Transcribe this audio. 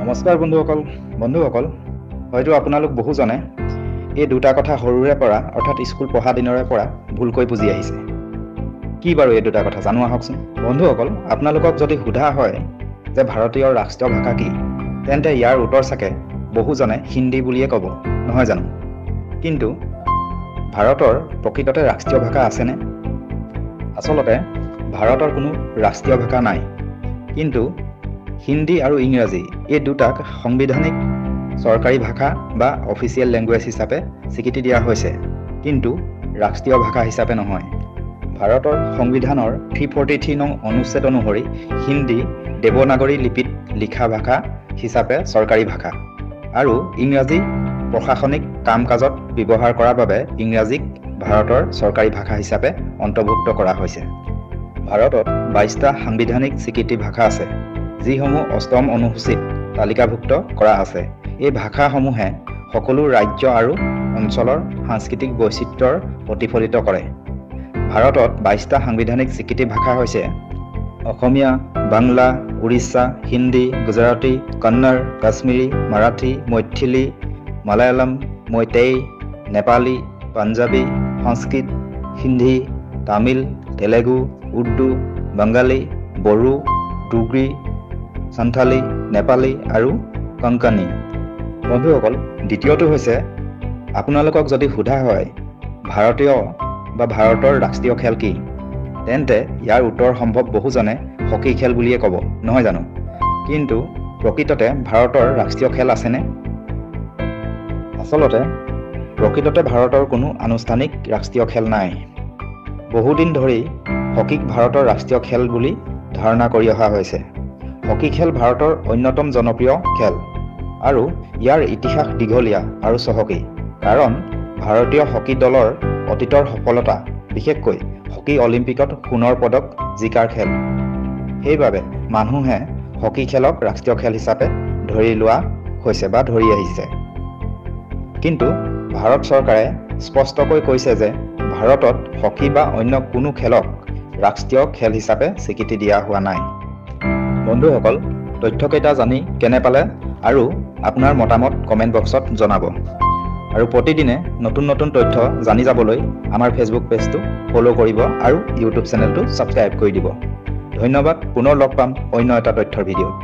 নমস্কাৰ বন্ধুসকল হয়তো আপোনালোক বহুজনে এই দুটা কথা সৰুৰে পৰা অৰ্থাৎ স্কুল পঢ়া দিনৰে পৰা ভুলকৈ বুজি আহিছে। কি বাৰু এই দুটা কথা জানো আহকচোন। বন্ধুসকল, আপোনালোকক যদি সোধা হয় যে ভাৰতীয় ৰাষ্ট্ৰীয় ভাষা কি, তেন্তে ইয়াৰ উত্তৰ চাগে বহুজনে হিন্দী বুলিয়ে ক'ব, নহয় জানো? কিন্তু ভাৰতৰ প্ৰকৃততে ৰাষ্ট্ৰীয় ভাষা আছেনে? আচলতে ভাৰতৰ কোনো ৰাষ্ট্ৰীয় ভাষা নাই, কিন্তু হিন্দী আৰু ইংৰাজী এই দুটাক সাংবিধানিক চৰকাৰী ভাষা বা অফিচিয়েল লেংগুৱেজ হিচাপে স্বীকৃতি দিয়া হৈছে, কিন্তু ৰাষ্ট্ৰীয় ভাষা হিচাপে নহয়। ভাৰতৰ সংবিধানৰ 343 নং অনুচ্ছেদ অনুসৰি হিন্দী দেৱনাগৰী লিপিত লিখা ভাষা হিচাপে চৰকাৰী ভাষা আৰু ইংৰাজী প্ৰশাসনিক কাম কাজত ব্যৱহাৰ কৰাৰ বাবে ইংৰাজীক ভাৰতৰ চৰকাৰী ভাষা হিচাপে অন্তৰ্ভুক্ত কৰা হৈছে। ভাৰতত 22টা সাংবিধানিক স্বীকৃতি ভাষা আছে, যিসমূহ 8ম অনুসূচীত তালিকাভুক্ত কৰা আছে। এই ভাষাসমূহে সকলো ৰাজ্য আৰু অঞ্চলৰ সাংস্কৃতিক বৈচিত্ৰ্যৰ প্ৰতিফলিত কৰে। ভাৰতত 22টা সাংবিধানিক স্বীকৃতি ভাষা হৈছে অসমীয়া, বাংলা, উৰিষ্যা, হিন্দী, গুজৰাটী, কন্নড়, কাশ্মীৰী, মাৰাঠী, মৈথিলী, মালায়ালম, মৈতেই, নেপালী, পাঞ্জাবী, সংস্কৃত, হিন্দী, তামিল, তেলেগু, উৰ্দু, বাংগালী, বড়ো, ডোগৰী, সান্থালী, নেপালী আৰু কংকণী। বন্ধুসকল, দ্বিতীয়টো হৈছে আপোনালোকক যদি সোধা হয় ভাৰতীয় বা ভাৰতৰ ৰাষ্ট্ৰীয় খেল কি, তেন্তে ইয়াৰ উত্তৰ সম্ভৱ বহুজনে হকী খেল বুলিয়ে ক'ব, নহয় জানো? কিন্তু প্ৰকৃততে ভাৰতৰ ৰাষ্ট্ৰীয় খেল আছেনে? আচলতে প্ৰকৃততে ভাৰতৰ কোনো আনুষ্ঠানিক ৰাষ্ট্ৰীয় খেল নাই। বহুদিন ধৰি হকীক ভাৰতৰ ৰাষ্ট্ৰীয় খেল বুলি ধাৰণা কৰি অহা হৈছে। হকী খেল ভাৰতৰ অন্যতম জনপ্ৰিয় খেল আৰু ইয়াৰ ইতিহাস দীঘলীয়া আৰু চহকী, কাৰণ ভাৰতীয় হকী দলৰ অতীতৰ সফলতা, বিশেষকৈ হকী অলিম্পিকত সোণৰ পদক জিকাৰ খেল। সেইবাবে মানুহে হকী খেলক ৰাষ্ট্ৰীয় খেল হিচাপে ধৰি লোৱা হৈছে বা ধৰি আহিছে। কিন্তু ভাৰত চৰকাৰে স্পষ্টকৈ কৈছে যে ভাৰতত হকী বা অন্য কোনো খেলক ৰাষ্ট্ৰীয় খেল হিচাপে স্বীকৃতি দিয়া হোৱা নাই। বন্ধুসকল, তথ্যকেইটা জানি কেনে পালে আৰু আপোনাৰ মতামত কমেণ্ট বক্সত জনাব। আৰু প্ৰতিদিনে নতুন নতুন তথ্য জানি যাবলৈ আমাৰ ফেচবুক পেজটো ফ'ল' কৰিব আৰু ইউটিউব চেনেলটো ছাবস্ক্ৰাইব কৰি দিব। ধন্যবাদ। পুনৰ লগ পাম অন্য এটা তথ্যৰ ভিডিঅ'ত।